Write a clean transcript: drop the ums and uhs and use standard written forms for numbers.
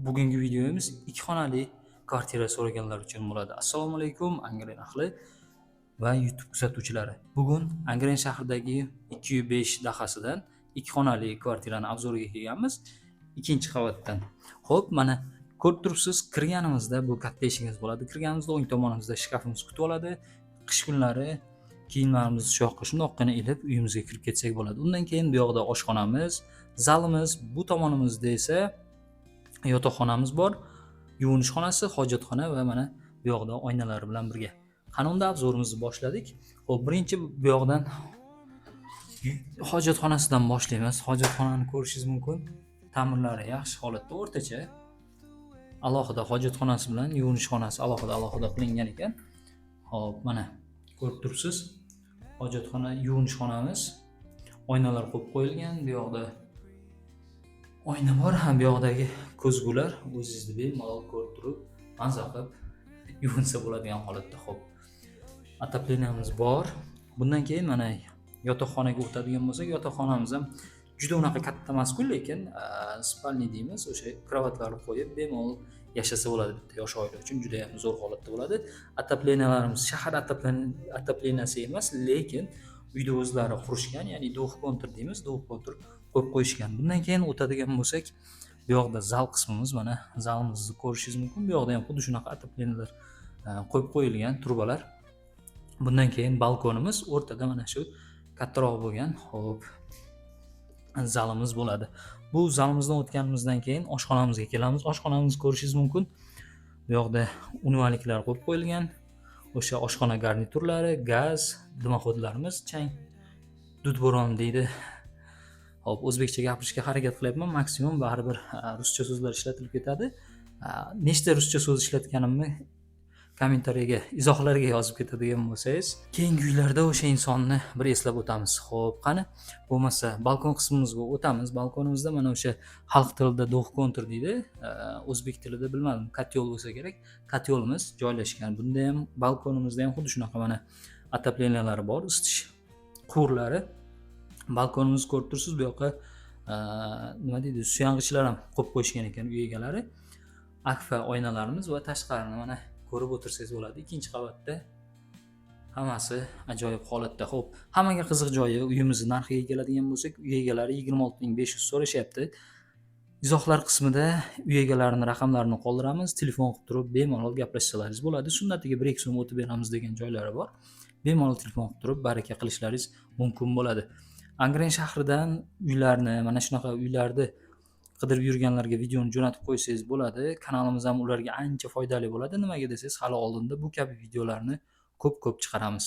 Bugungi videomiz 2 xonali kvartira so'raganlar uchun bo'ladi. Assalomu alaykum Angren ahli va YouTube kuzatuvchilari. Bugun Angren shahridagi 205 dahasidan 2 xonali kvartirani obzoriga kelganmiz. Ikkinchi qavatdan. Xo'p, mana ko'rib turibsiz, kirganimizda bu katta eshigimiz bo'ladi. Kirganimizda o'ng tomonimizda shkafimiz kutib oladi. Qish kunlari kiyimlarimizni shu yoqqa shundoqqina ilib uyimizga kirib ketsak bo'ladi. Undan keyin bu yoqda oshxonamiz, zalimiz, bu tomonimizda esa yotoqxonamiz bor, yuvinish xonasi, hojatxona va mana bu yoqda oynalar bilan birga. Qani unda obzorimizni boshladik. Xo'p, birinchi bu yoqdan hojatxonasidan boshlaymiz. Hojatxonani ko'rishingiz mumkin. Ta'mirlari yaxshi holatda, o'rtacha. Alohida hojatxonasi bilan yuvinish xonasi alohida qilingan ekan. Xo'p, mana ko'rib turibsiz. Hojatxona, yuvinish xonamiz. Oynalar qo'yib qo'yilgan. Bu yoqda oyna bor, ham bu yoqdagi ko'zgular o'zingizni bemalol ko'rib turib, mazza qilib yuvinsa bo'ladigan holatda. Xo'p. Otopleniyamiz bor. Bundan keyin mana yotoqxonaga o'tadigan bo'lsak, yotoqxonamiz ham juda unaqa katta emas-ku, lekin spalni deymiz, o'sha kravatlarni qo'yib bemalol yashasa bo'ladi bitta yosh oila uchun, juda ham zo'r holatda bo'ladi. Otopleniyalarimiz shahar otopleniyasi emas, lekin uyda o'zlari qurishgan, ya'ni duh kontur deymiz, duh kontur qo'yib qo'yishgan. Bundan keyin o'tadigan bo'lsak, bu yoqda zal qismimiz, mana zalimizni ko'rishingiz mumkin. Bu yoqda ham xuddi shunaqa otopleniyalar qo'yib qo'yilgan, turbalar. Bundan keyin balkonimiz, o'rtada mana shu kattaroq bo'lgan, xo'p, zalimiz bo'ladi. Bu zalimizdan o'tganimizdan keyin oshxonamizga kelamiz. Oshxonamizni ko'rishingiz mumkin. Bu yoqda unvaliklar qo'yib qo'yilgan. O'sha oshxona garniturlari, gaz, dimoxodlarimiz, chang, dud bo'ron deydi. Hop, o'zbekcha gapirishga harakat qilyapman, maksimum baribir ruscha so'zlar ishlatilib ketadi. Nechta ruscha so'z ishlatganimni kommentariyaga, izohlarga yozib ketadigan bo'lsangiz, keyingi uylarda o'sha insonni bir eslab o'tamiz. Xo'p, qani, bo'lmasa balkon qismimizga o'tamiz. Balkonimizda mana o'sha xalq tilida do'q kontur deydi, o'zbek tilida bilmadim, kotyol bo'lsa kerak, kotyolimiz joylashgan. Bunda ham balkonimizda ham xuddi shunaqa mana otopleniyalari bor, isitish quvurlari. Balkonimizni ko'rib tursiz, bu yoqqa nima deydi, suyangichlar ham qo'yib qo'yishgan ekan uy egalari. Akfa oynalarimiz va tashqarini mana ko'rib o'tirsangiz bo'ladi. Ikkinchi qavatda hammasi ajoyib holatda. Xo'p, hammaga qiziq joyi, uyimizni narxiga keladigan bo'lsak, uy egalari 26.500 so'rashyapti. Izohlar qismida uy egalarining raqamlarini qoldiramiz. Telefon qilib turib bemalol gaplashsalaringiz bo'ladi. Sunnatiga 1-2 so'm o'tib beramiz degan joylari bor. Bemalol telefon qilib turib baraka qilishlaringiz mumkin bo'ladi. Angren shahridan uylarni, mana shunaqa uylarni qidirib yurganlarga videoni jo'natib qo'ysangiz bo'ladi. Kanalimiz ham ularga ancha foydali bo'ladi. Nimaga desangiz, hali oldinda bu kabi videolarni ko'p chiqaramiz.